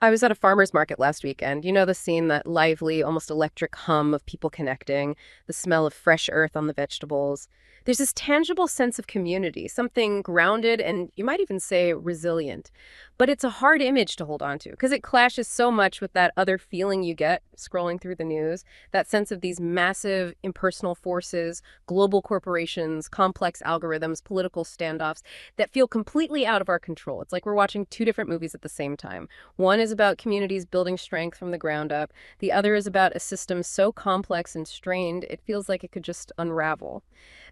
I was at a farmer's market last weekend. You know the scene, that lively, almost electric hum of people connecting, the smell of fresh earth on the vegetables. There's this tangible sense of community, something grounded and you might even say resilient. But it's a hard image to hold on to because it clashes so much with that other feeling you get scrolling through the news, that sense of these massive impersonal forces, global corporations, complex algorithms, political standoffs that feel completely out of our control. It's like we're watching two different movies at the same time. One is about communities building strength from the ground up. The other is about a system so complex and strained, it feels like it could just unravel.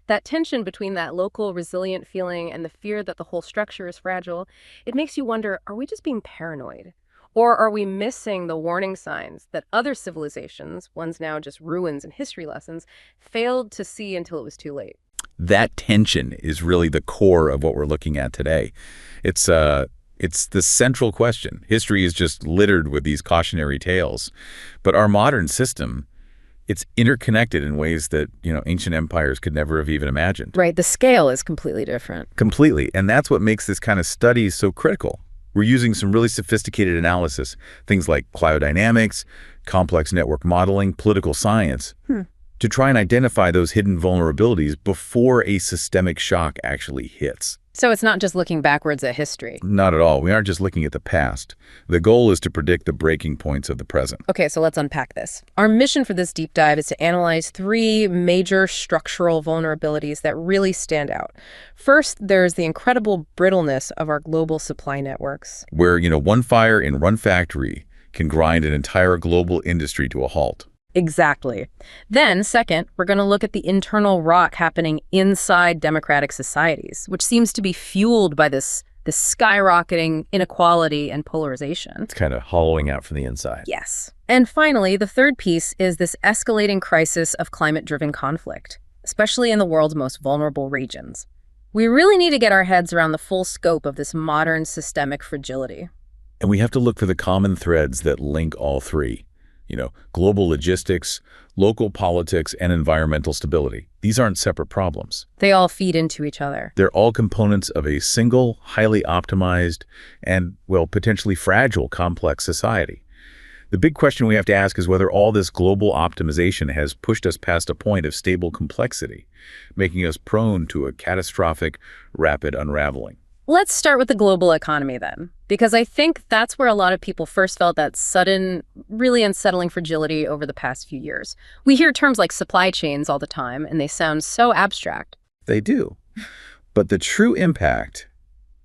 That tension between that local resilient feeling and the fear that the whole structure is fragile, it makes you wonder, are we just being paranoid? Or are we missing the warning signs that other civilizations, ones now just ruins and history lessons, failed to see until it was too late? That tension is really the core of what we're looking at today. It's the central question. History is just littered with these cautionary tales. But our modern system, it's interconnected in ways that, ancient empires could never have even imagined. Right, the scale is completely different. Completely. And that's what makes this kind of study so critical. We're using some really sophisticated analysis, things like cryodynamics, complex network modeling, political science, to try and identify those hidden vulnerabilities before a systemic shock actually hits. So it's not just looking backwards at history. Not at all. We aren't just looking at the past. The goal is to predict the breaking points of the present. Okay, so let's unpack this. Our mission for this deep dive is to analyze three major structural vulnerabilities that really stand out. First, there's the incredible brittleness of our global supply networks. Where, one fire in one factory can grind an entire global industry to a halt. Exactly. Then, second, we're going to look at the internal rot happening inside democratic societies, which seems to be fueled by this skyrocketing inequality and polarization. It's kind of hollowing out from the inside. Yes. And finally, the third piece is this escalating crisis of climate-driven conflict, especially in the world's most vulnerable regions. We really need to get our heads around the full scope of this modern systemic fragility. And we have to look for the common threads that link all three. Global logistics, local politics, and environmental stability. These aren't separate problems. They all feed into each other. They're all components of a single, highly optimized, and, potentially fragile, complex society. The big question we have to ask is whether all this global optimization has pushed us past a point of stable complexity, making us prone to a catastrophic, rapid unraveling. Let's start with the global economy then, because I think that's where a lot of people first felt that sudden, really unsettling fragility over the past few years. We hear terms like supply chains all the time, and they sound so abstract. They do. But the true impact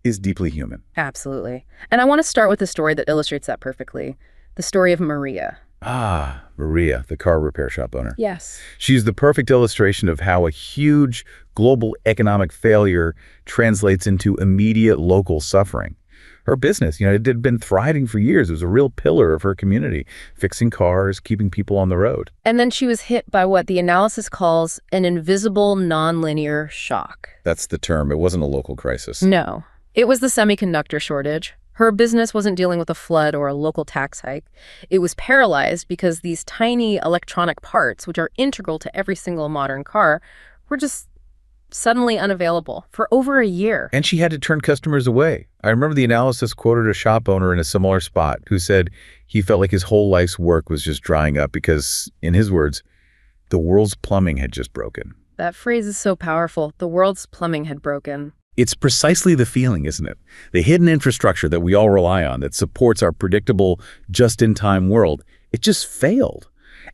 is deeply human. Absolutely. And I want to start with a story that illustrates that perfectly. The story of Maria. Ah, Maria, the car repair shop owner. Yes. She's the perfect illustration of how a huge global economic failure translates into immediate local suffering. Her business, it had been thriving for years. It was a real pillar of her community, fixing cars, keeping people on the road. And then she was hit by what the analysis calls an invisible nonlinear shock. That's the term. It wasn't a local crisis. No. It was the semiconductor shortage. Her business wasn't dealing with a flood or a local tax hike. It was paralyzed because these tiny electronic parts, which are integral to every single modern car, were just suddenly unavailable for over a year. And she had to turn customers away. I remember the analysis quoted a shop owner in a similar spot who said he felt like his whole life's work was just drying up because, in his words, the world's plumbing had just broken. That phrase is so powerful. The world's plumbing had broken. It's precisely the feeling, isn't it? The hidden infrastructure that we all rely on that supports our predictable, just-in-time world, it just failed.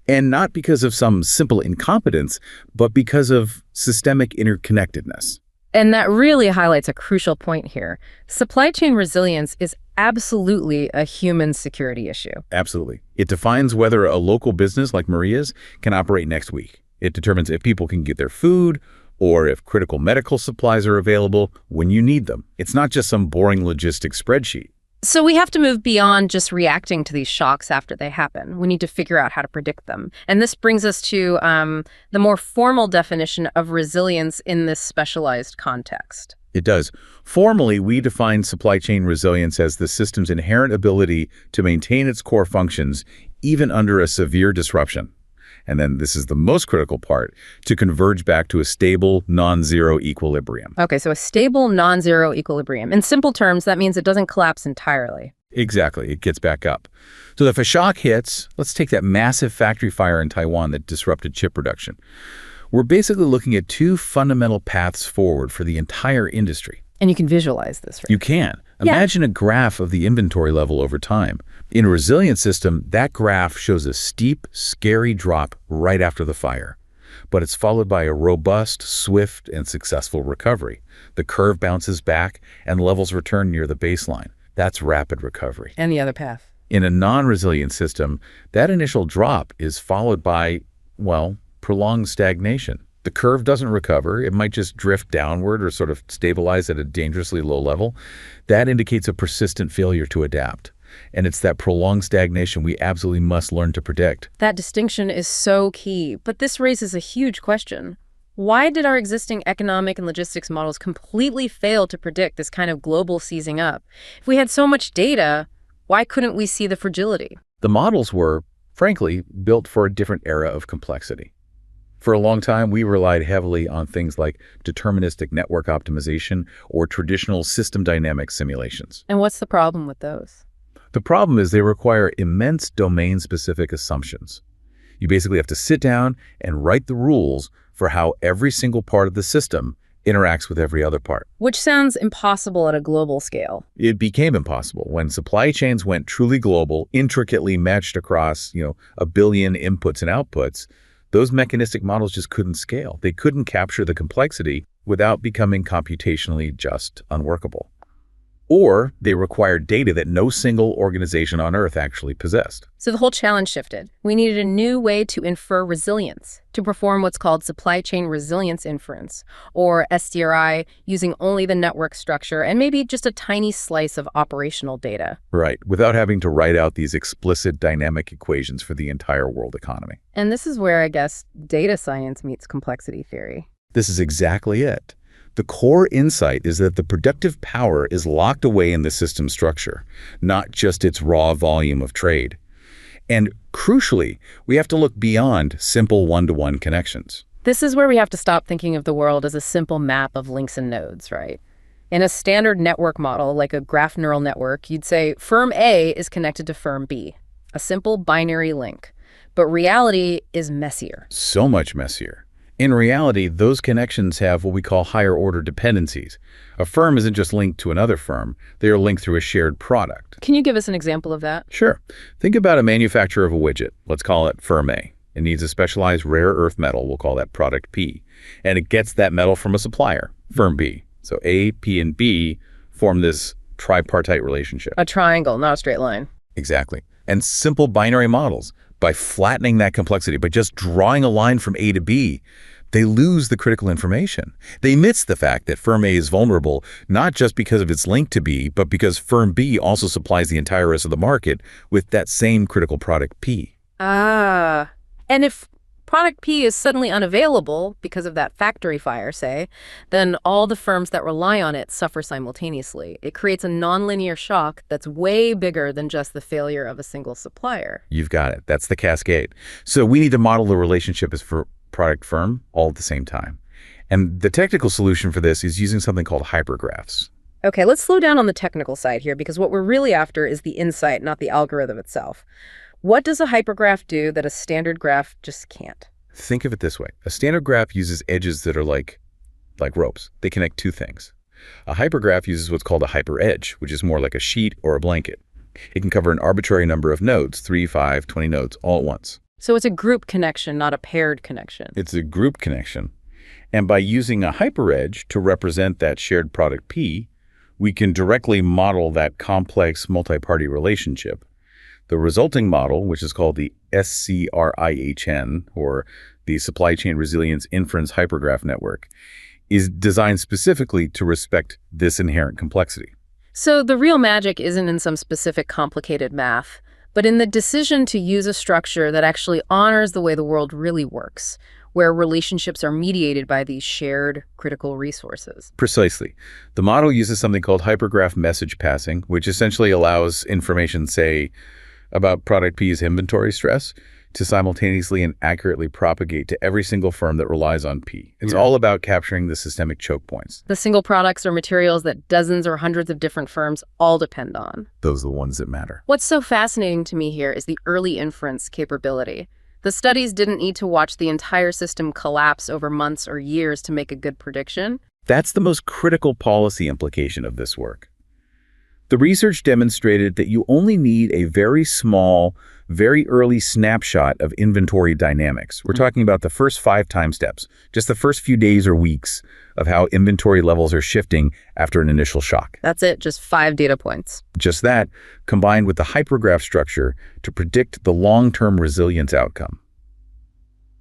And not because of some simple incompetence, but because of systemic interconnectedness. And that really highlights a crucial point here. Supply chain resilience is absolutely a human security issue. Absolutely. It defines whether a local business like Maria's can operate next week. It determines if people can get their food, or if critical medical supplies are available when you need them. It's not just some boring logistics spreadsheet. So we have to move beyond just reacting to these shocks after they happen. We need to figure out how to predict them. And this brings us to the more formal definition of resilience in this specialized context. It does. Formally, we define supply chain resilience as the system's inherent ability to maintain its core functions even under a severe disruption. And then this is the most critical part, to converge back to a stable, non-zero equilibrium. Okay, so a stable, non-zero equilibrium. In simple terms, that means it doesn't collapse entirely. Exactly. It gets back up. So if a shock hits, let's take that massive factory fire in Taiwan that disrupted chip production. We're basically looking at two fundamental paths forward for the entire industry. And you can visualize this, You right? can. Yeah. Imagine a graph of the inventory level over time. In a resilient system, that graph shows a steep, scary drop right after the fire. But it's followed by a robust, swift, and successful recovery. The curve bounces back and levels return near the baseline. That's rapid recovery. And the other path. In a non-resilient system, that initial drop is followed by, well, prolonged stagnation. The curve doesn't recover. It might just drift downward or sort of stabilize at a dangerously low level. That indicates a persistent failure to adapt. And it's that prolonged stagnation we absolutely must learn to predict. That distinction is so key, but this raises a huge question. Why did our existing economic and logistics models completely fail to predict this kind of global seizing up? If we had so much data, why couldn't we see the fragility? The models were, frankly, built for a different era of complexity. For a long time, we relied heavily on things like deterministic network optimization or traditional system dynamic simulations. And what's the problem with those? The problem is they require immense domain-specific assumptions. You basically have to sit down and write the rules for how every single part of the system interacts with every other part. Which sounds impossible at a global scale. It became impossible when supply chains went truly global, intricately matched across, a billion inputs and outputs. Those mechanistic models just couldn't scale. They couldn't capture the complexity without becoming computationally just unworkable. Or they required data that no single organization on Earth actually possessed. So the whole challenge shifted. We needed a new way to infer resilience, to perform what's called supply chain resilience inference, or SDRI, using only the network structure and maybe just a tiny slice of operational data. Right, without having to write out these explicit dynamic equations for the entire world economy. And this is where, I guess, data science meets complexity theory. This is exactly it. The core insight is that the productive power is locked away in the system structure, not just its raw volume of trade. And crucially, we have to look beyond simple one-to-one connections. This is where we have to stop thinking of the world as a simple map of links and nodes, right? In a standard network model, like a graph neural network, you'd say firm A is connected to firm B, a simple binary link. But reality is messier. So much messier. In reality, those connections have what we call higher-order dependencies. A firm isn't just linked to another firm. They are linked through a shared product. Can you give us an example of that? Sure. Think about a manufacturer of a widget. Let's call it firm A. It needs a specialized rare earth metal. We'll call that product P. And it gets that metal from a supplier, firm B. So A, P, and B form this tripartite relationship. A triangle, not a straight line. Exactly. And simple binary models, by flattening that complexity, by just drawing a line from A to B, they lose the critical information. They miss the fact that firm A is vulnerable, not just because of its link to B, but because firm B also supplies the entire rest of the market with that same critical product P. And if product P is suddenly unavailable because of that factory fire, say, then all the firms that rely on it suffer simultaneously. It creates a nonlinear shock that's way bigger than just the failure of a single supplier. You've got it. That's the cascade. So we need to model the relationship as for product firm all at the same time. And the technical solution for this is using something called hypergraphs. Okay, let's slow down on the technical side here, because what we're really after is the insight, not the algorithm itself. What does a hypergraph do that a standard graph just can't? Think of it this way. A standard graph uses edges that are like ropes. They connect two things. A hypergraph uses what's called a hyperedge, which is more like a sheet or a blanket. It can cover an arbitrary number of nodes, 3, 5, 20 nodes, all at once. So it's a group connection, not a paired connection. It's a group connection. And by using a hyperedge to represent that shared product P, we can directly model that complex multi-party relationship. The resulting model, which is called the SCRIHN, or the Supply Chain Resilience Inference Hypergraph Network, is designed specifically to respect this inherent complexity. So the real magic isn't in some specific complicated math, but in the decision to use a structure that actually honors the way the world really works, where relationships are mediated by these shared critical resources. Precisely. The model uses something called hypergraph message passing, which essentially allows information, say, about product P's inventory stress, to simultaneously and accurately propagate to every single firm that relies on P. It's all about capturing the systemic choke points. The single products or materials that dozens or hundreds of different firms all depend on. Those are the ones that matter. What's so fascinating to me here is the early inference capability. The studies didn't need to watch the entire system collapse over months or years to make a good prediction. That's the most critical policy implication of this work. The research demonstrated that you only need a very small, very early snapshot of inventory dynamics. We're talking about the first 5 time steps, just the first few days or weeks of how inventory levels are shifting after an initial shock. That's it, just 5 data points. Just that, combined with the hypergraph structure to predict the long-term resilience outcome.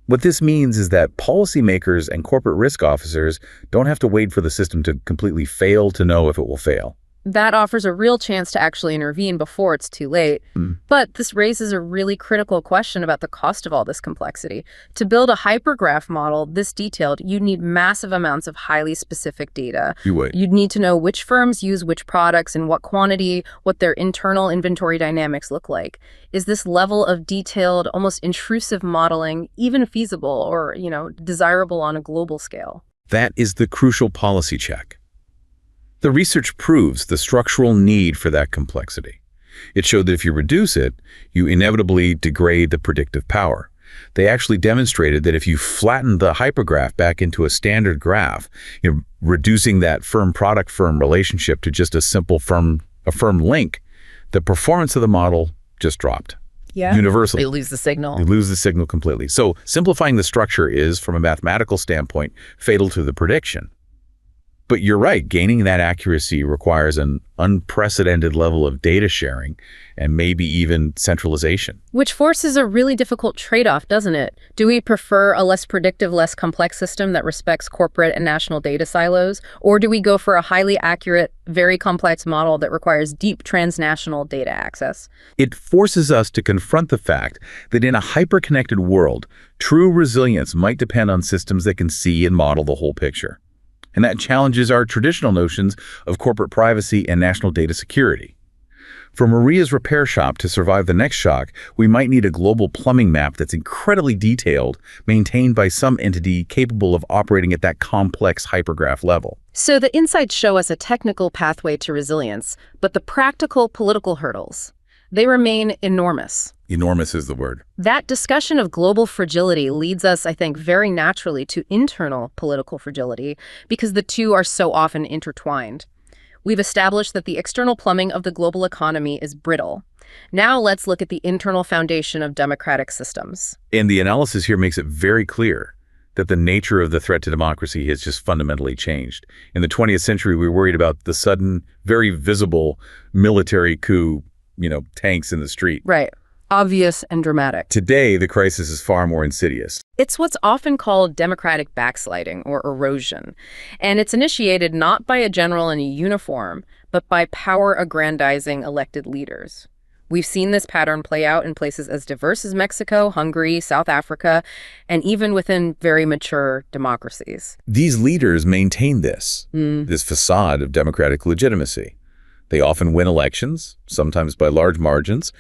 What this means is that policymakers and corporate risk officers don't have to wait for the system to completely fail to know if it will fail. That offers a real chance to actually intervene before it's too late. But this raises a really critical question about the cost of all this complexity. To build a hypergraph model this detailed, you'd need massive amounts of highly specific data. You would. You'd need to know which firms use which products in what quantity, what their internal inventory dynamics look like. Is this level of detailed, almost intrusive modeling even feasible or, desirable on a global scale? That is the crucial policy check. The research proves the structural need for that complexity. It showed that if you reduce it, you inevitably degrade the predictive power. They actually demonstrated that if you flatten the hypergraph back into a standard graph, reducing that firm-product-firm relationship to just a simple firm link, the performance of the model just dropped. Yeah. Universally. You lose the signal. You lose the signal completely. So simplifying the structure is, from a mathematical standpoint, fatal to the prediction. But you're right, gaining that accuracy requires an unprecedented level of data sharing and maybe even centralization. Which forces a really difficult trade-off, doesn't it? Do we prefer a less predictive, less complex system that respects corporate and national data silos? Or do we go for a highly accurate, very complex model that requires deep transnational data access? It forces us to confront the fact that in a hyper-connected world, true resilience might depend on systems that can see and model the whole picture. And that challenges our traditional notions of corporate privacy and national data security. For Maria's repair shop to survive the next shock, we might need a global plumbing map that's incredibly detailed, maintained by some entity capable of operating at that complex hypergraph level. So the insights show us a technical pathway to resilience, but the practical political hurdles, they remain enormous. Enormous is the word. That discussion of global fragility leads us, I think, very naturally to internal political fragility because the two are so often intertwined. We've established that the external plumbing of the global economy is brittle. Now let's look at the internal foundation of democratic systems. And the analysis here makes it very clear that the nature of the threat to democracy has just fundamentally changed. In the 20th century, we worried about the sudden, very visible military coup, tanks in the street. Right. Obvious and dramatic. Today, the crisis is far more insidious. It's what's often called democratic backsliding or erosion. And it's initiated not by a general in a uniform, but by power-aggrandizing elected leaders. We've seen this pattern play out in places as diverse as Mexico, Hungary, South Africa, and even within very mature democracies. These leaders maintain this facade of democratic legitimacy. They often win elections, sometimes by large margins,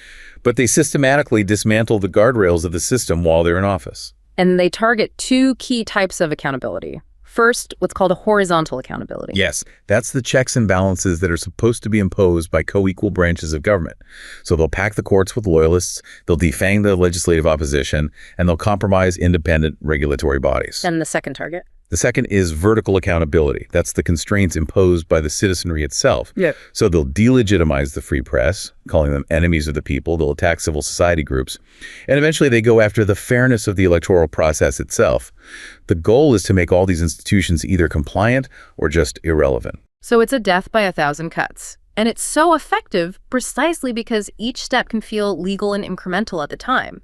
but they systematically dismantle the guardrails of the system while they're in office. And they target 2 key types of accountability. First, what's called a horizontal accountability. Yes, that's the checks and balances that are supposed to be imposed by co-equal branches of government. So they'll pack the courts with loyalists, they'll defang the legislative opposition, and they'll compromise independent regulatory bodies. And the second target? The second is vertical accountability. That's the constraints imposed by the citizenry itself. Yeah. So they'll delegitimize the free press, calling them enemies of the people. They'll attack civil society groups. And eventually they go after the fairness of the electoral process itself. The goal is to make all these institutions either compliant or just irrelevant. So it's a death by 1,000 cuts. And it's so effective precisely because each step can feel legal and incremental at the time.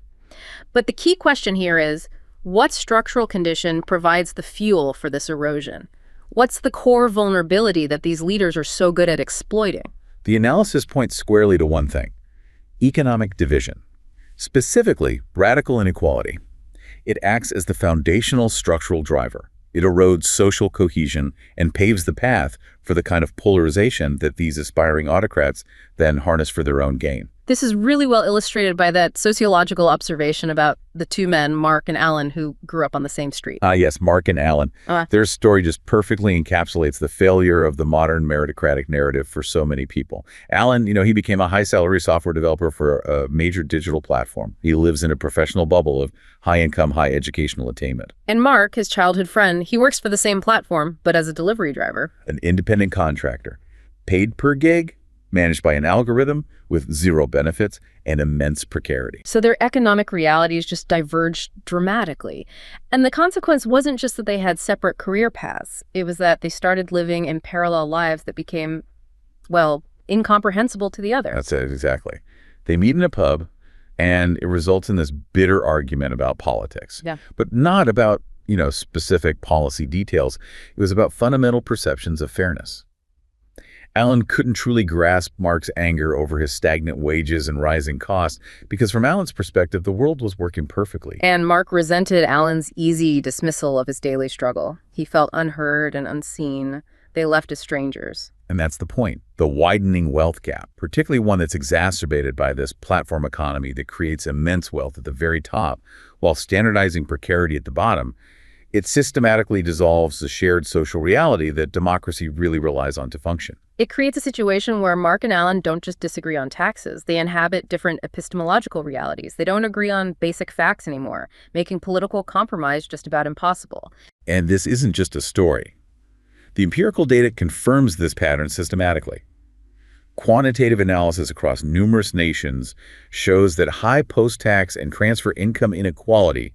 But the key question here is, what structural condition provides the fuel for this erosion? What's the core vulnerability that these leaders are so good at exploiting? The analysis points squarely to one thing: economic division. Specifically, radical inequality. It acts as the foundational structural driver. It erodes social cohesion and paves the path for the kind of polarization that these aspiring autocrats then harness for their own gain. This is really well illustrated by that sociological observation about the two men, Mark and Alan, who grew up on the same street. Yes, Mark and Alan. Their story just perfectly encapsulates the failure of the modern meritocratic narrative for so many people. Alan, he became a high-salary software developer for a major digital platform. He lives in a professional bubble of high-income, high educational attainment. And Mark, his childhood friend, he works for the same platform, but as a delivery driver. An independent contractor, paid per gig, managed by an algorithm with zero benefits and immense precarity. So their economic realities just diverged dramatically. And the consequence wasn't just that they had separate career paths. It was that they started living in parallel lives that became, well, incomprehensible to the other. That's it, exactly. They meet in a pub, and it results in this bitter argument about politics. Yeah. But not about, specific policy details. It was about fundamental perceptions of fairness. Alan couldn't truly grasp Mark's anger over his stagnant wages and rising costs because from Alan's perspective, the world was working perfectly. And Mark resented Alan's easy dismissal of his daily struggle. He felt unheard and unseen. They left as strangers. And that's the point. The widening wealth gap, particularly one that's exacerbated by this platform economy that creates immense wealth at the very top while standardizing precarity at the bottom, it systematically dissolves the shared social reality that democracy really relies on to function. It creates a situation where Mark and Alan don't just disagree on taxes. They inhabit different epistemological realities. They don't agree on basic facts anymore, making political compromise just about impossible. And this isn't just a story. The empirical data confirms this pattern systematically. Quantitative analysis across numerous nations shows that high post-tax and transfer income inequality,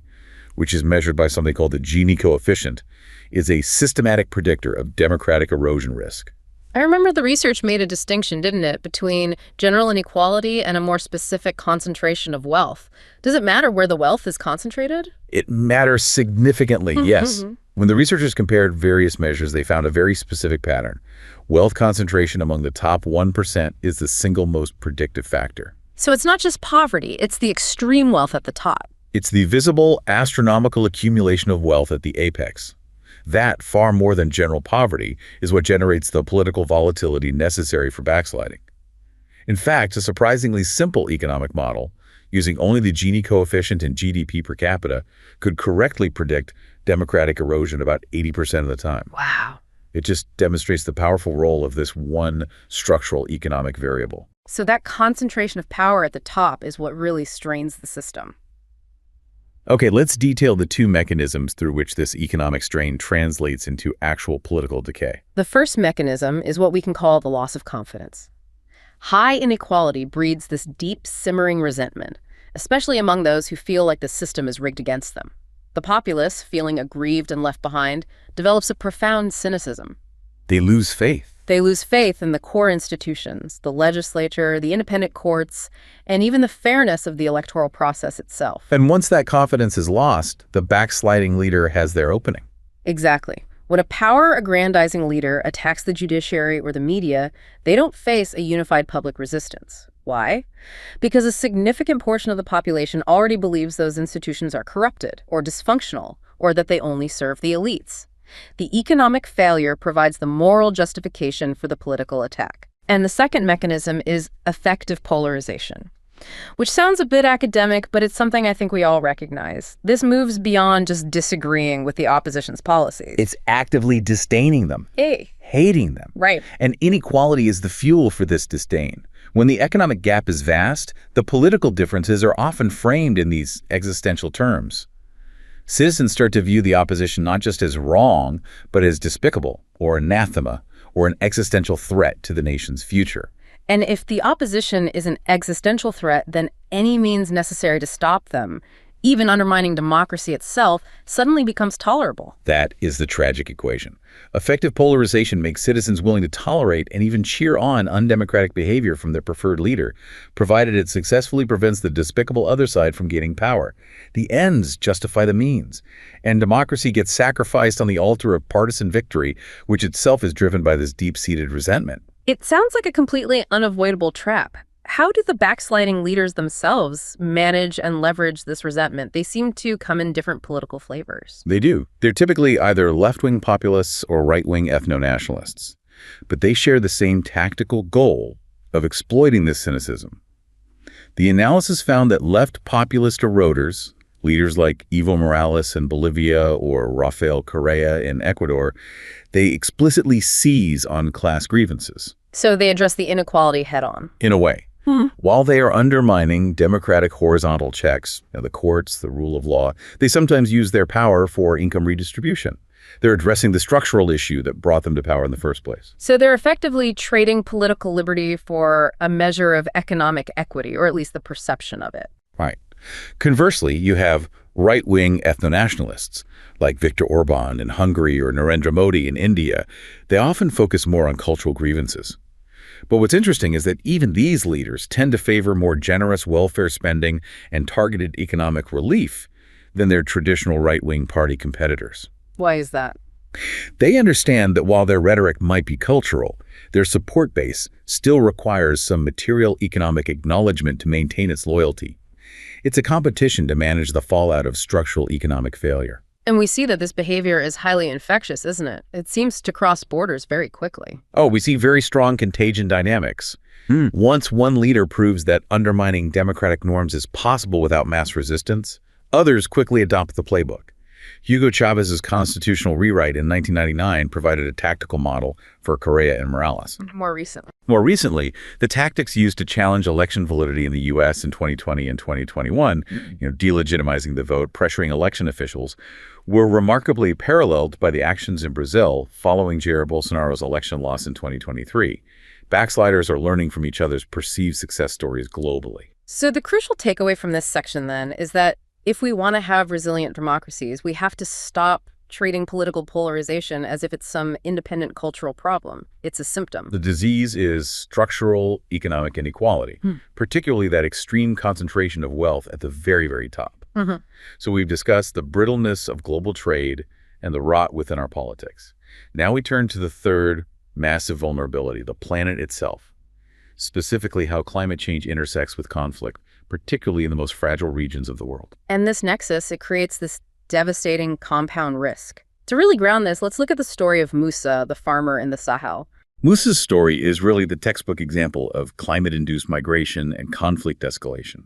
which is measured by something called the Gini coefficient, is a systematic predictor of democratic erosion risk. I remember the research made a distinction, didn't it, between general inequality and a more specific concentration of wealth. Does it matter where the wealth is concentrated? It matters significantly, yes. When the researchers compared various measures, they found a very specific pattern. Wealth concentration among the top 1% is the single most predictive factor. So it's not just poverty, it's the extreme wealth at the top. It's the visible, astronomical accumulation of wealth at the apex. That, far more than general poverty, is what generates the political volatility necessary for backsliding. In fact, a surprisingly simple economic model, using only the Gini coefficient and GDP per capita, could correctly predict democratic erosion about 80% of the time. Wow. It just demonstrates the powerful role of this one structural economic variable. So that concentration of power at the top is what really strains the system. Okay, let's detail the two mechanisms through which this economic strain translates into actual political decay. The first mechanism is what we can call the loss of confidence. High inequality breeds this deep, simmering resentment, especially among those who feel like the system is rigged against them. The populace, feeling aggrieved and left behind, develops a profound cynicism. They lose faith. They lose faith in the core institutions, the legislature, the independent courts, and even the fairness of the electoral process itself. And once that confidence is lost, the backsliding leader has their opening. Exactly. When a power-aggrandizing leader attacks the judiciary or the media, they don't face a unified public resistance. Why? Because a significant portion of the population already believes those institutions are corrupted or dysfunctional, or that they only serve the elites. The economic failure provides the moral justification for the political attack. And the second mechanism is effective polarization, which sounds a bit academic, but it's something I think we all recognize. This moves beyond just disagreeing with the opposition's policies. It's actively disdaining them, hating them. Right. And inequality is the fuel for this disdain. When the economic gap is vast, the political differences are often framed in these existential terms. Citizens start to view the opposition not just as wrong, but as despicable, or anathema, or an existential threat to the nation's future. And if the opposition is an existential threat, then any means necessary to stop them, even undermining democracy itself, suddenly becomes tolerable. That is the tragic equation. Effective polarization makes citizens willing to tolerate and even cheer on undemocratic behavior from their preferred leader, provided it successfully prevents the despicable other side from gaining power. The ends justify the means, and democracy gets sacrificed on the altar of partisan victory, which itself is driven by this deep-seated resentment. It sounds like a completely unavoidable trap. How do the backsliding leaders themselves manage and leverage this resentment? They seem to come in different political flavors. They do. They're typically either left-wing populists or right-wing ethno-nationalists. But they share the same tactical goal of exploiting this cynicism. The analysis found that left populist eroders, leaders like Evo Morales in Bolivia or Rafael Correa in Ecuador, they explicitly seize on class grievances. So they address the inequality head on. In a way. While they are undermining democratic horizontal checks, the courts, the rule of law, they sometimes use their power for income redistribution. They're addressing the structural issue that brought them to power in the first place. So they're effectively trading political liberty for a measure of economic equity, or at least the perception of it. Right. Conversely, you have right-wing ethno-nationalists like Viktor Orban in Hungary or Narendra Modi in India. They often focus more on cultural grievances. But what's interesting is that even these leaders tend to favor more generous welfare spending and targeted economic relief than their traditional right-wing party competitors. Why is that? They understand that while their rhetoric might be cultural, their support base still requires some material economic acknowledgement to maintain its loyalty. It's a competition to manage the fallout of structural economic failure. And we see that this behavior is highly infectious, isn't it? It seems to cross borders very quickly. Oh, we see very strong contagion dynamics. Once one leader proves that undermining democratic norms is possible without mass resistance, others quickly adopt the playbook. Hugo Chavez's constitutional rewrite in 1999 provided a tactical model for Correa and Morales. More recently. More recently, the tactics used to challenge election validity in the U.S. in 2020 and 2021, delegitimizing the vote, pressuring election officials, were remarkably paralleled by the actions in Brazil following Jair Bolsonaro's election loss in 2023. Backsliders are learning from each other's perceived success stories globally. So the crucial takeaway from this section, then, is that if we want to have resilient democracies, we have to stop treating political polarization as if it's some independent cultural problem. It's a symptom. The disease is structural economic inequality, particularly that extreme concentration of wealth at the very, very top. So we've discussed the brittleness of global trade and the rot within our politics. Now we turn to the third massive vulnerability, the planet itself, specifically how climate change intersects with conflict, particularly in the most fragile regions of the world. And this nexus, it creates this devastating compound risk. To really ground this, let's look at the story of Musa, the farmer in the Sahel. Musa's story is really the textbook example of climate-induced migration and conflict escalation.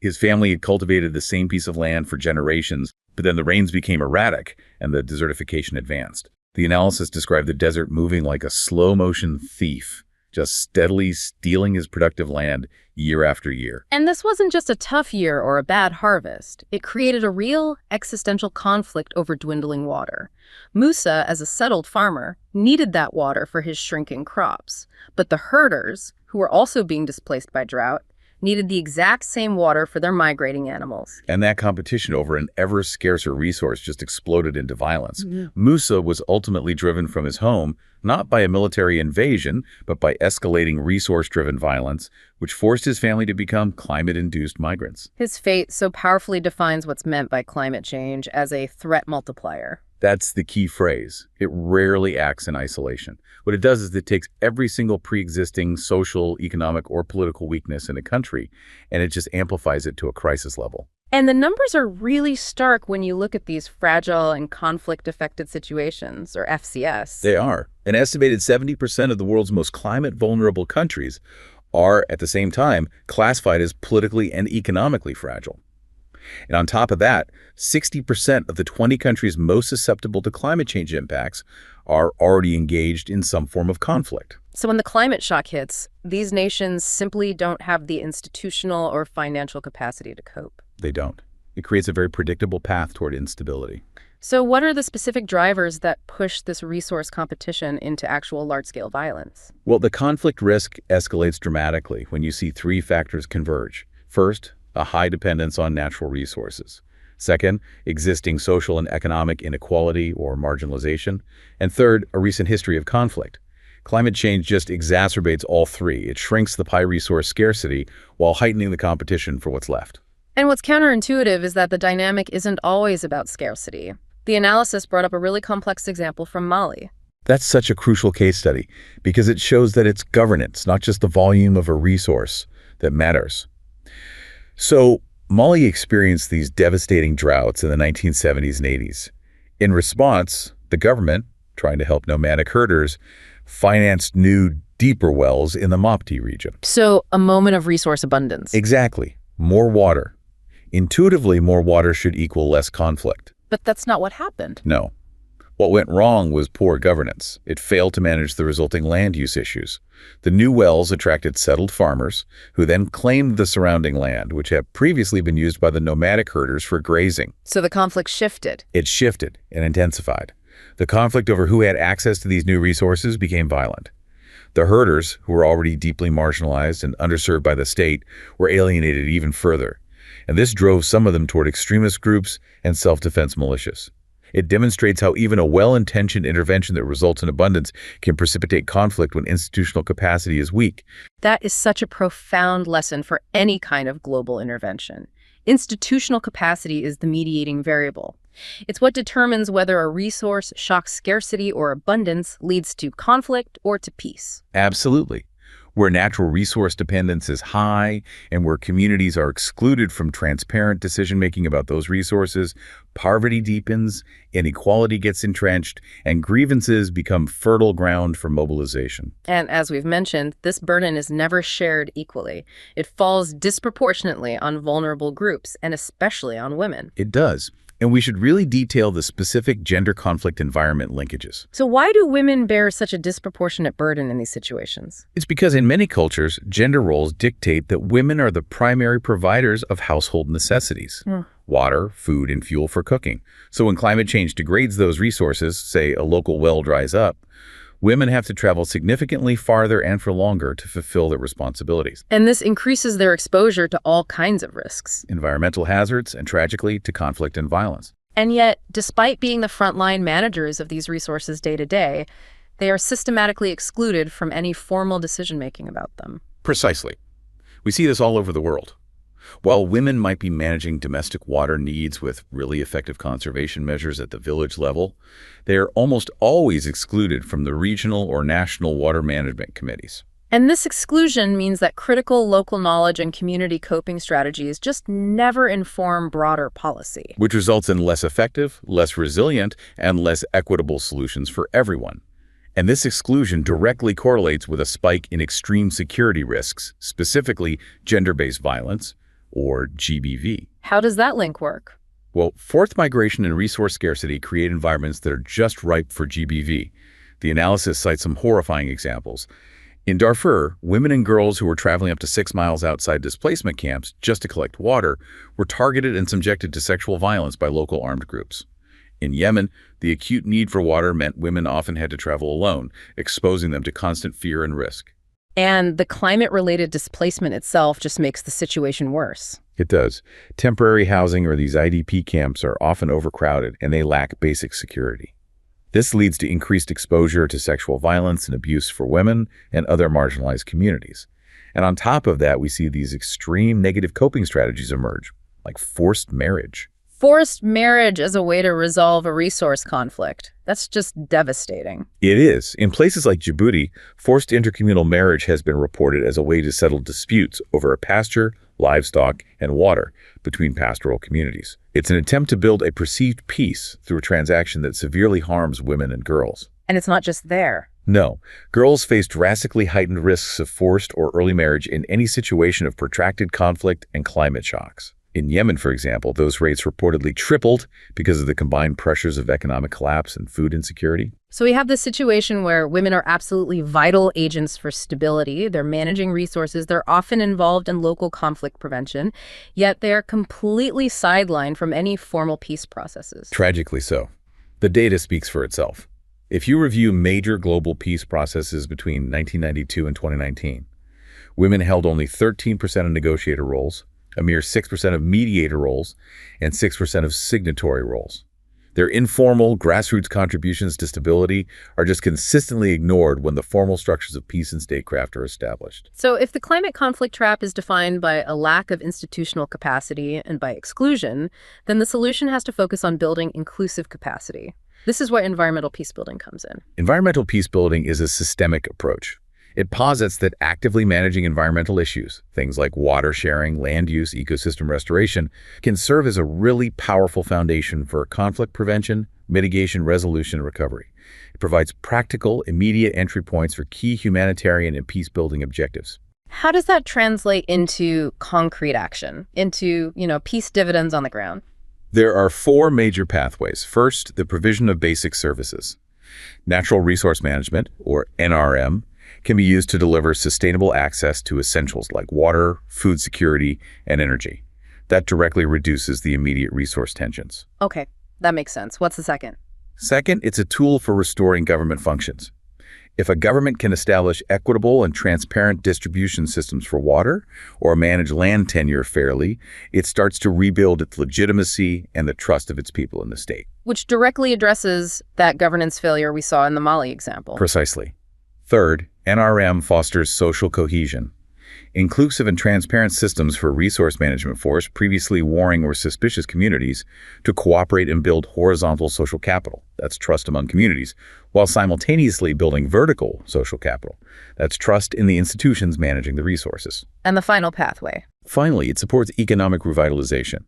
His family had cultivated the same piece of land for generations, but then the rains became erratic and the desertification advanced. The analysis described the desert moving like a slow-motion thief, just steadily stealing his productive land year after year. And this wasn't just a tough year or a bad harvest. It created a real existential conflict over dwindling water. Musa, as a settled farmer, needed that water for his shrinking crops. But the herders, who were also being displaced by drought, needed the exact same water for their migrating animals. And that competition over an ever scarcer resource just exploded into violence. Musa was ultimately driven from his home, not by a military invasion, but by escalating resource-driven violence, which forced his family to become climate-induced migrants. His fate so powerfully defines what's meant by climate change as a threat multiplier. That's the key phrase. It rarely acts in isolation. What it does is it takes every single pre-existing social, economic, or political weakness in a country, and it just amplifies it to a crisis level. And the numbers are really stark when you look at these fragile and conflict-affected situations, or FCS. They are. An estimated 70% of the world's most climate-vulnerable countries are, at the same time, classified as politically and economically fragile. And on top of that, 60% of the 20 countries most susceptible to climate change impacts are already engaged in some form of conflict. So when the climate shock hits, these nations simply don't have the institutional or financial capacity to cope. They don't. It creates a very predictable path toward instability. So what are the specific drivers that push this resource competition into actual large-scale violence? Well, the conflict risk escalates dramatically when you see three factors converge. First, a high dependence on natural resources. Second, existing social and economic inequality or marginalization. And third, a recent history of conflict. Climate change just exacerbates all three. It shrinks the pie resource scarcity while heightening the competition for what's left. And what's counterintuitive is that the dynamic isn't always about scarcity. The analysis brought up a really complex example from Mali. That's such a crucial case study because it shows that it's governance, not just the volume of a resource, that matters. So, Mali experienced these devastating droughts in the 1970s and 80s. In response, the government, trying to help nomadic herders, financed new deeper wells in the Mopti region. So a moment of resource abundance. Exactly. More water. Intuitively, more water should equal less conflict. But that's not what happened. No. What went wrong was poor governance. It failed to manage the resulting land use issues. The new wells attracted settled farmers, who then claimed the surrounding land, which had previously been used by the nomadic herders for grazing. So the conflict shifted. It shifted and intensified. The conflict over who had access to these new resources became violent. The herders, who were already deeply marginalized and underserved by the state, were alienated even further. And this drove some of them toward extremist groups and self-defense militias. It demonstrates how even a well-intentioned intervention that results in abundance can precipitate conflict when institutional capacity is weak. That is such a profound lesson for any kind of global intervention. Institutional capacity is the mediating variable. It's what determines whether a resource shocks scarcity or abundance, leads to conflict or to peace. Absolutely. Where natural resource dependence is high and where communities are excluded from transparent decision-making about those resources, poverty deepens, inequality gets entrenched, and grievances become fertile ground for mobilization. And as we've mentioned, this burden is never shared equally. It falls disproportionately on vulnerable groups, and especially on women. It does. And we should really detail the specific gender conflict environment linkages. So why do women bear such a disproportionate burden in these situations? It's because in many cultures, gender roles dictate that women are the primary providers of household necessities. Water, food, and fuel for cooking. So when climate change degrades those resources, say a local well dries up, women have to travel significantly farther and for longer to fulfill their responsibilities. And this increases their exposure to all kinds of risks. Environmental hazards and, tragically, to conflict and violence. And yet, despite being the frontline managers of these resources day to day, they are systematically excluded from any formal decision-making about them. Precisely. We see this all over the world. While women might be managing domestic water needs with really effective conservation measures at the village level, they are almost always excluded from the regional or national water management committees. And this exclusion means that critical local knowledge and community coping strategies just never inform broader policy. Which results in less effective, less resilient, and less equitable solutions for everyone. And this exclusion directly correlates with a spike in extreme security risks, specifically gender-based violence, or GBV. How does that link work? Well, forced migration and resource scarcity create environments that are just ripe for GBV. The analysis cites some horrifying examples. In Darfur, women and girls who were traveling up to 6 miles outside displacement camps just to collect water were targeted and subjected to sexual violence by local armed groups. In Yemen, the acute need for water meant women often had to travel alone, exposing them to constant fear and risk. And the climate-related displacement itself just makes the situation worse. It does. Temporary housing or these IDP camps are often overcrowded and they lack basic security. This leads to increased exposure to sexual violence and abuse for women and other marginalized communities. And on top of that, we see these extreme negative coping strategies emerge, like forced marriage. Forced marriage as a way to resolve a resource conflict. That's just devastating. It is. In places like Djibouti, forced intercommunal marriage has been reported as a way to settle disputes over a pasture, livestock, and water between pastoral communities. It's an attempt to build a perceived peace through a transaction that severely harms women and girls. And it's not just there. No, girls face drastically heightened risks of forced or early marriage in any situation of protracted conflict and climate shocks. In Yemen, for example, those rates reportedly tripled because of the combined pressures of economic collapse and food insecurity. So we have this situation where women are absolutely vital agents for stability. They're managing resources. They're often involved in local conflict prevention, yet they are completely sidelined from any formal peace processes. Tragically so. The data speaks for itself. If you review major global peace processes between 1992 and 2019, women held only 13% of negotiator roles, a mere 6% of mediator roles, and 6% of signatory roles. Their informal, grassroots contributions to stability are just consistently ignored when the formal structures of peace and statecraft are established. So if the climate conflict trap is defined by a lack of institutional capacity and by exclusion, then the solution has to focus on building inclusive capacity. This is where environmental peacebuilding comes in. Environmental peacebuilding is a systemic approach. It posits that actively managing environmental issues, things like water sharing, land use, ecosystem restoration, can serve as a really powerful foundation for conflict prevention, mitigation, resolution, and recovery. It provides practical, immediate entry points for key humanitarian and peace-building objectives. How does that translate into concrete action, into, peace dividends on the ground? There are four major pathways. First, the provision of basic services. Natural resource management, or NRM, can be used to deliver sustainable access to essentials like water, food security, and energy. That directly reduces the immediate resource tensions. Okay, that makes sense. What's the second? Second, it's a tool for restoring government functions. If a government can establish equitable and transparent distribution systems for water or manage land tenure fairly, it starts to rebuild its legitimacy and the trust of its people in the state. Which directly addresses that governance failure we saw in the Mali example. Precisely. Third, NRM fosters social cohesion. Inclusive and transparent systems for resource management force previously warring or suspicious communities to cooperate and build horizontal social capital. That's trust among communities, while simultaneously building vertical social capital. That's trust in the institutions managing the resources. And the final pathway. Finally, it supports economic revitalization.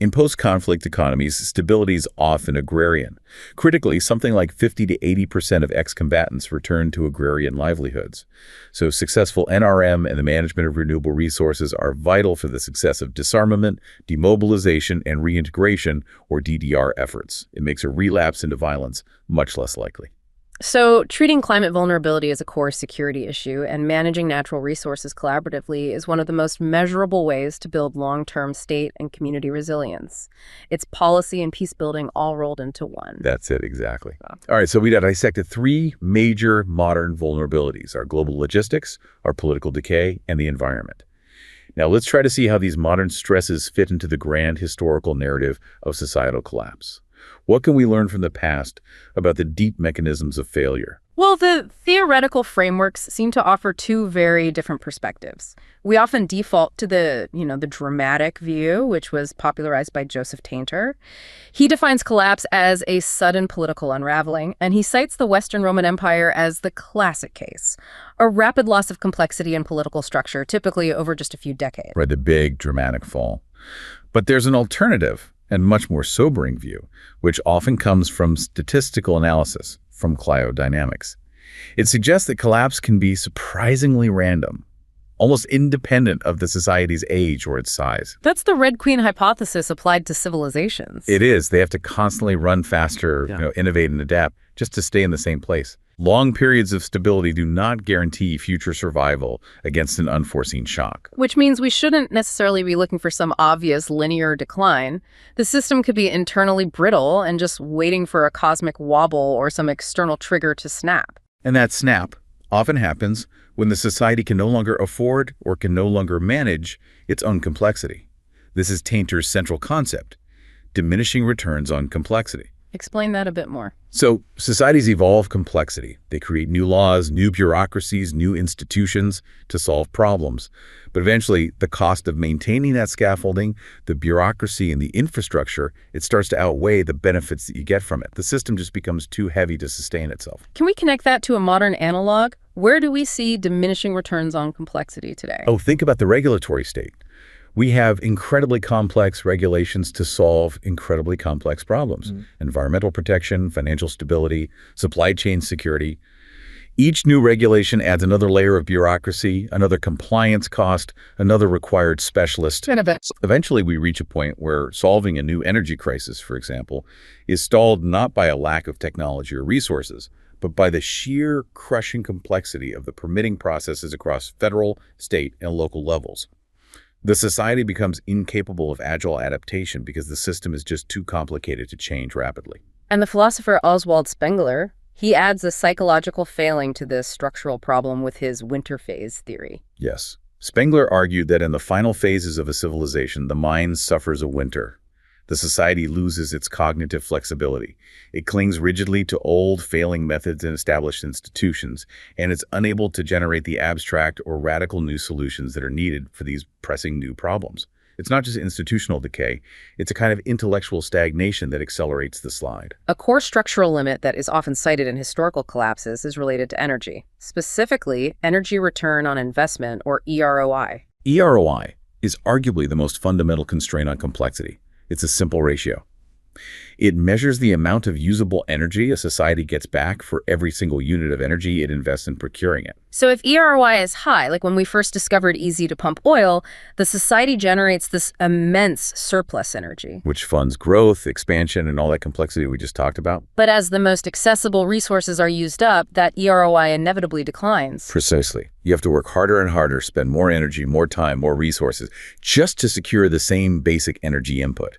In post-conflict economies, stability is often agrarian. Critically, something like 50 to 80% of ex-combatants return to agrarian livelihoods. So successful NRM and the management of renewable resources are vital for the success of disarmament, demobilization, and reintegration, or DDR efforts. It makes a relapse into violence much less likely. So treating climate vulnerability as a core security issue and managing natural resources collaboratively is one of the most measurable ways to build long-term state and community resilience. It's policy and peace building all rolled into one. That's it, exactly. All right, so we dissected three major modern vulnerabilities: our global logistics, our political decay, and the environment. Now let's try to see how these modern stresses fit into the grand historical narrative of societal collapse. What can we learn from the past about the deep mechanisms of failure? Well, the theoretical frameworks seem to offer two very different perspectives. We often default to the dramatic view, which was popularized by Joseph Tainter. He defines collapse as a sudden political unraveling, and he cites the Western Roman Empire as the classic case, a rapid loss of complexity and political structure, typically over just a few decades. Right, the big dramatic fall. But there's an alternative and much more sobering view, which often comes from statistical analysis, from cryodynamics. It suggests that collapse can be surprisingly random, almost independent of the society's age or its size. That's the Red Queen hypothesis applied to civilizations. It is. They have to constantly run faster, innovate and adapt just to stay in the same place. Long periods of stability do not guarantee future survival against an unforeseen shock. Which means we shouldn't necessarily be looking for some obvious linear decline. The system could be internally brittle and just waiting for a cosmic wobble or some external trigger to snap. And that snap often happens when the society can no longer afford or can no longer manage its own complexity. This is Tainter's central concept: diminishing returns on complexity. Explain that a bit more. So societies evolve complexity. They create new laws, new bureaucracies, new institutions to solve problems. But eventually, the cost of maintaining that scaffolding, the bureaucracy and the infrastructure, it starts to outweigh the benefits that you get from it. The system just becomes too heavy to sustain itself. Can we connect that to a modern analog? Where do we see diminishing returns on complexity today? Oh, think about the regulatory state. We have incredibly complex regulations to solve incredibly complex problems. Environmental protection, financial stability, supply chain security. Each new regulation adds another layer of bureaucracy, another compliance cost, another required specialist. And eventually we reach a point where solving a new energy crisis, for example, is stalled not by a lack of technology or resources, but by the sheer crushing complexity of the permitting processes across federal, state, and local levels. The society becomes incapable of agile adaptation because the system is just too complicated to change rapidly. And the philosopher Oswald Spengler, he adds a psychological failing to this structural problem with his winter phase theory. Yes. Spengler argued that in the final phases of a civilization, the mind suffers a winter. The society loses its cognitive flexibility. It clings rigidly to old, failing methods and established institutions, and it's unable to generate the abstract or radical new solutions that are needed for these pressing new problems. It's not just institutional decay, it's a kind of intellectual stagnation that accelerates the slide. A core structural limit that is often cited in historical collapses is related to energy, specifically energy return on investment, or EROI. EROI is arguably the most fundamental constraint on complexity. It's a simple ratio. It measures the amount of usable energy a society gets back for every single unit of energy it invests in procuring it. So if EROI is high, like when we first discovered easy-to-pump oil, the society generates this immense surplus energy. Which funds growth, expansion, and all that complexity we just talked about. But as the most accessible resources are used up, that EROI inevitably declines. Precisely. You have to work harder and harder, spend more energy, more time, more resources, just to secure the same basic energy input.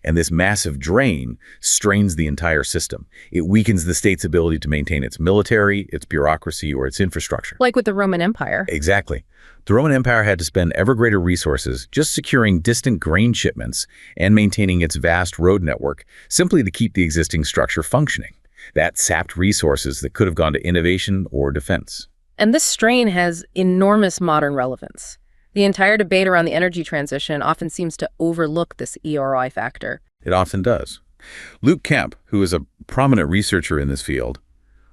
And this massive drain strains the entire system. It weakens the state's ability to maintain its military, its bureaucracy, or its infrastructure. Like with the Roman Empire. Exactly. The Roman Empire had to spend ever greater resources just securing distant grain shipments and maintaining its vast road network simply to keep the existing structure functioning. That sapped resources that could have gone to innovation or defense. And this strain has enormous modern relevance. The entire debate around the energy transition often seems to overlook this ERI factor. It often does. Luke Kemp, who is a prominent researcher in this field,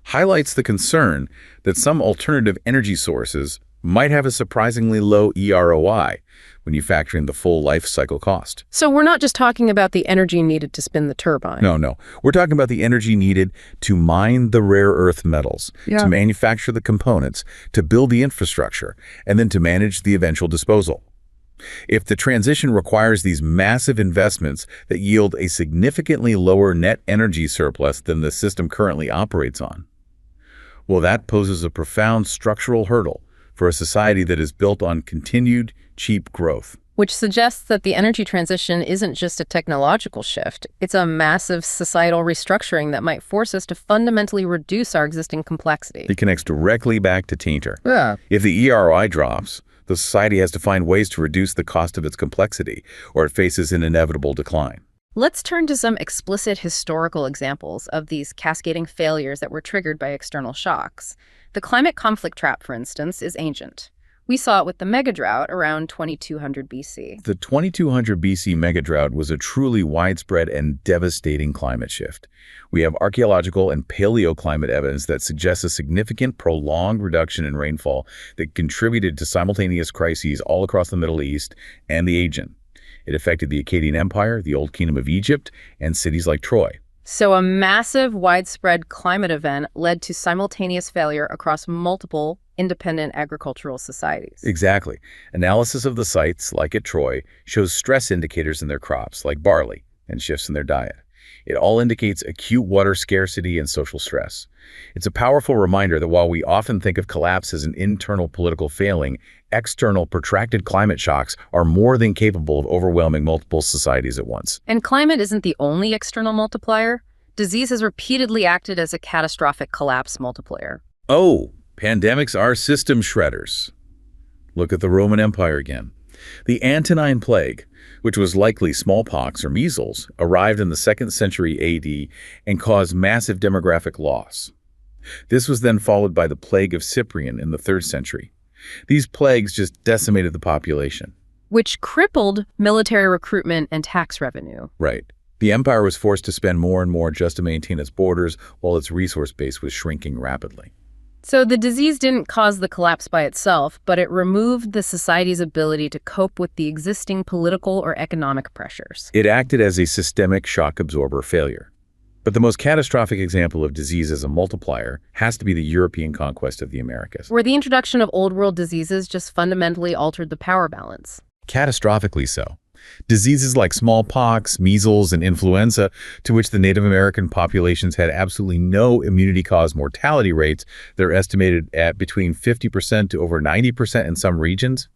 highlights the concern that some alternative energy sources might have a surprisingly low EROI when you factor in the full life cycle cost. So we're not just talking about the energy needed to spin the turbine. No. We're talking about the energy needed to mine the rare earth metals, to manufacture the components, to build the infrastructure, and then to manage the eventual disposal. If the transition requires these massive investments that yield a significantly lower net energy surplus than the system currently operates on, well, that poses a profound structural hurdle for a society that is built on continued, cheap growth. Which suggests that the energy transition isn't just a technological shift. It's a massive societal restructuring that might force us to fundamentally reduce our existing complexity. It connects directly back to Tainter. Yeah. If the ERI drops, the society has to find ways to reduce the cost of its complexity, or it faces an inevitable decline. Let's turn to some explicit historical examples of these cascading failures that were triggered by external shocks. The climate conflict trap, for instance, is ancient. We saw it with the megadrought around 2200 BC. The 2200 BC megadrought was a truly widespread and devastating climate shift. We have archaeological and paleoclimate evidence that suggests a significant, prolonged reduction in rainfall that contributed to simultaneous crises all across the Middle East and the Aegean. It affected the Akkadian Empire, the Old Kingdom of Egypt, and cities like Troy. So a massive, widespread climate event led to simultaneous failure across multiple independent agricultural societies. Exactly. Analysis of the sites, like at Troy, shows stress indicators in their crops, like barley, and shifts in their diet. It all indicates acute water scarcity and social stress. It's a powerful reminder that while we often think of collapse as an internal political failing, external protracted climate shocks are more than capable of overwhelming multiple societies at once. And climate isn't the only external multiplier. Disease has repeatedly acted as a catastrophic collapse multiplier. Oh, pandemics are system shredders. Look at the Roman Empire again. The Antonine Plague, which was likely smallpox or measles, arrived in the 2nd century AD and caused massive demographic loss. This was then followed by the Plague of Cyprian in the 3rd century. These plagues just decimated the population. Which crippled military recruitment and tax revenue. Right. The empire was forced to spend more and more just to maintain its borders while its resource base was shrinking rapidly. So the disease didn't cause the collapse by itself, but it removed the society's ability to cope with the existing political or economic pressures. It acted as a systemic shock absorber failure. But the most catastrophic example of disease as a multiplier has to be the European conquest of the Americas. Where the introduction of old world diseases just fundamentally altered the power balance. Catastrophically so. Diseases like smallpox, measles, and influenza, to which the Native American populations had absolutely no immunity-caused mortality rates that are estimated at between 50% to over 90% in some regions.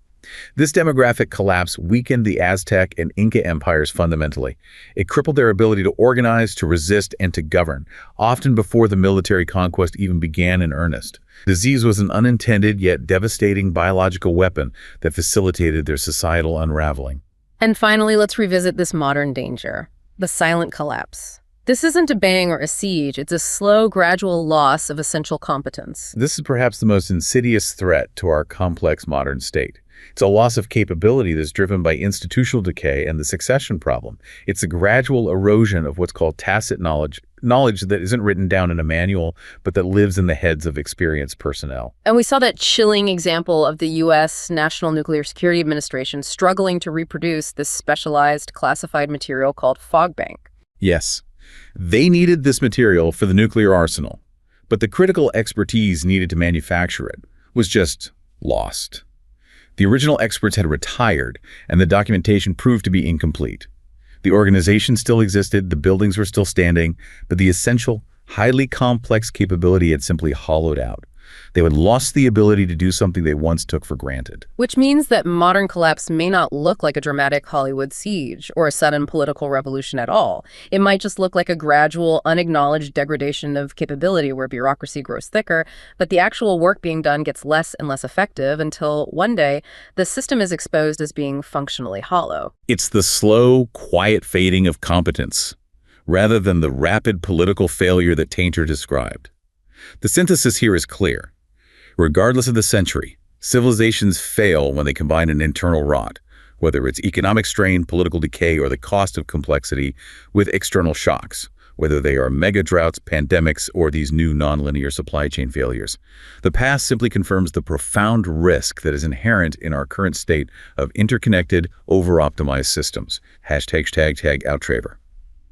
This demographic collapse weakened the Aztec and Inca empires fundamentally. It crippled their ability to organize, to resist, and to govern, often before the military conquest even began in earnest. Disease was an unintended yet devastating biological weapon that facilitated their societal unraveling. And finally, let's revisit this modern danger, the silent collapse. This isn't a bang or a siege, it's a slow, gradual loss of essential competence. This is perhaps the most insidious threat to our complex modern state. It's a loss of capability that's driven by institutional decay and the succession problem. It's a gradual erosion of what's called tacit knowledge that isn't written down in a manual, but that lives in the heads of experienced personnel. And we saw that chilling example of the U.S. National Nuclear Security Administration struggling to reproduce this specialized classified material called fog bank. Yes. They needed this material for the nuclear arsenal, but the critical expertise needed to manufacture it was just lost. The original experts had retired, and the documentation proved to be incomplete. The organization still existed, the buildings were still standing, but the essential, highly complex capability had simply hollowed out. They had lost the ability to do something they once took for granted. Which means that modern collapse may not look like a dramatic Hollywood siege or a sudden political revolution at all. It might just look like a gradual, unacknowledged degradation of capability where bureaucracy grows thicker, but the actual work being done gets less and less effective until one day the system is exposed as being functionally hollow. It's the slow, quiet fading of competence, rather than the rapid political failure that Tainter described. The synthesis here is clear. Regardless of the century, civilizations fail when they combine an internal rot, whether it's economic strain, political decay, or the cost of complexity, with external shocks, whether they are mega droughts, pandemics, or these new nonlinear supply chain failures. The past simply confirms the profound risk that is inherent in our current state of interconnected, over-optimized systems. #outtravor.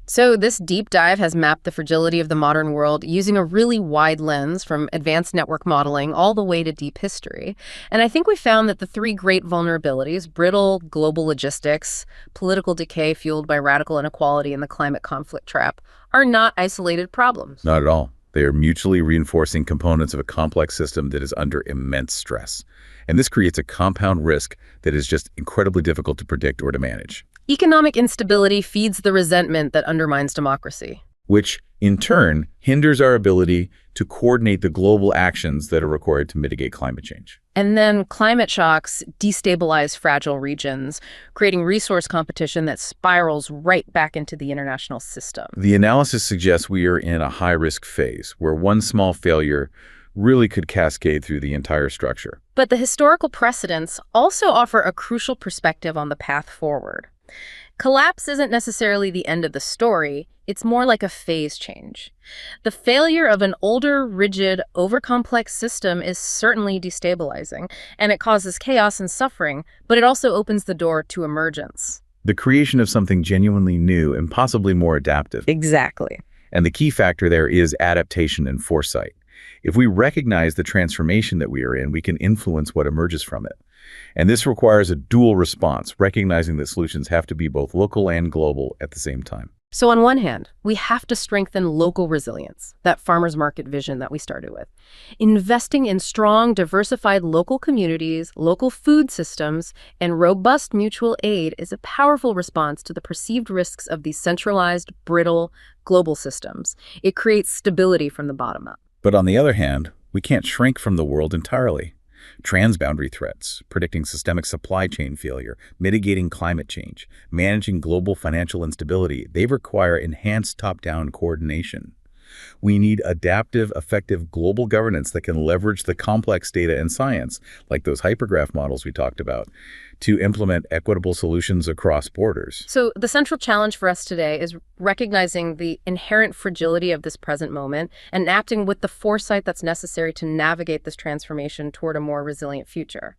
So this deep dive has mapped the fragility of the modern world using a really wide lens from advanced network modeling all the way to deep history. And I think we found that the three great vulnerabilities, brittle global logistics, political decay fueled by radical inequality, and the climate conflict trap, are not isolated problems. Not at all. They are mutually reinforcing components of a complex system that is under immense stress. And this creates a compound risk that is just incredibly difficult to predict or to manage. Economic instability feeds the resentment that undermines democracy, which, in turn, hinders our ability to coordinate the global actions that are required to mitigate climate change. And then climate shocks destabilize fragile regions, creating resource competition that spirals right back into the international system. The analysis suggests we are in a high-risk phase, where one small failure really could cascade through the entire structure. But the historical precedents also offer a crucial perspective on the path forward. Collapse isn't necessarily the end of the story, it's more like a phase change. The failure of an older, rigid, overcomplex system is certainly destabilizing, and it causes chaos and suffering, but it also opens the door to emergence. The creation of something genuinely new and possibly more adaptive. Exactly. And the key factor there is adaptation and foresight. If we recognize the transformation that we are in, we can influence what emerges from it. And this requires a dual response, recognizing that solutions have to be both local and global at the same time. So on one hand, we have to strengthen local resilience, that farmers market vision that we started with. Investing in strong, diversified local communities, local food systems, and robust mutual aid is a powerful response to the perceived risks of these centralized, brittle, global systems. It creates stability from the bottom up. But on the other hand, we can't shrink from the world entirely. Transboundary threats, predicting systemic supply chain failure, mitigating climate change, managing global financial instability, they require enhanced top-down coordination. We need adaptive, effective global governance that can leverage the complex data and science, like those hypergraph models we talked about, to implement equitable solutions across borders. So the central challenge for us today is recognizing the inherent fragility of this present moment and acting with the foresight that's necessary to navigate this transformation toward a more resilient future.